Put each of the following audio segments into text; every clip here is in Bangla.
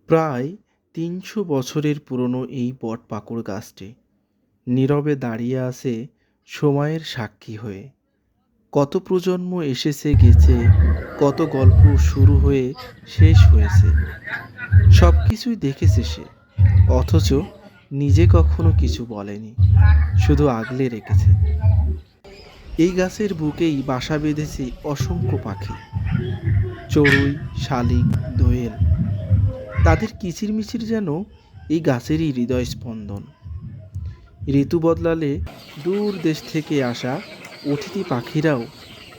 প্রায় ৩০০ বছরের পুরনো এই বটপাকুড় গাছটি নীরবে দাঁড়িয়ে আছে সময়ের সাক্ষী হয়ে। কত প্রজন্ম এসেছে গেছে, কত গল্প শুরু হয়ে শেষ হয়েছে, সব কিছুই দেখেছে সে। অথচ নিজে কখনো কিছু বলেনি, শুধু আগলে রেখেছে। এই গাছের বুকেই বাসা বেঁধেছে অসংখ্য পাখি, চড়ুই, শালিক, দোয়েল। তাদের কিচিরমিচির যেন এই গাছেরই হৃদয় স্পন্দন। ঋতু বদলালে দূর দেশ থেকে আসা অতিথি পাখিরাও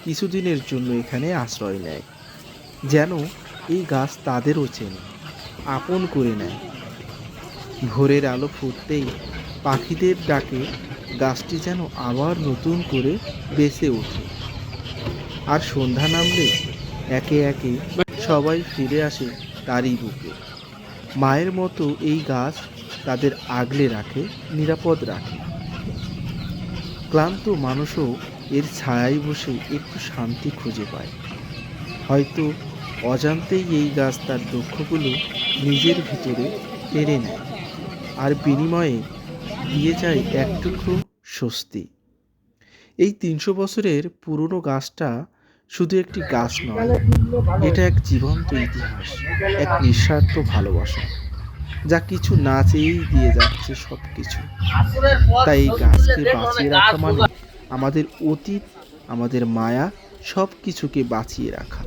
কিছুদিনের জন্য এখানে আশ্রয় নেয়, যেন এই গাছ তাদেরও চেনে, আপন করে নেয়। ভোরের আলো ফুটতেই পাখিদের ডাকে গাছটি যেন আবার নতুন করে বেঁচে ওঠে। আর সন্ধ্যা নামলে একে একে সবাই ফিরে আসে তারই বুকে। মায়ের মতো এই গাছ তাদের আগলে রাখে, নিরাপদ রাখে। ক্লান্ত মানুষও এর ছায়ায় বসে একটু শান্তি খুঁজে পায়। হয়তো অজান্তেই এই গাছ তার দুঃখগুলো নিজের ভিতরে টেনে নেয়, আর বিনিময়ে দিয়ে যায় এক টুকরো স্বস্তি। এই ৩০০ বছরের পুরনো গাছটা শুধু একটি গাছ নয়, এটা এক জীবন্ত ইতিহাস, এক নিঃস্বার্থ ভালোবাসা, যা কিছু না চেয়েই দিয়ে যাচ্ছে সব কিছু। তাই এই গাছকে বাঁচিয়ে রাখা মানে আমাদের অতীত, আমাদের মায়া, সব কিছুকে বাঁচিয়ে রাখা।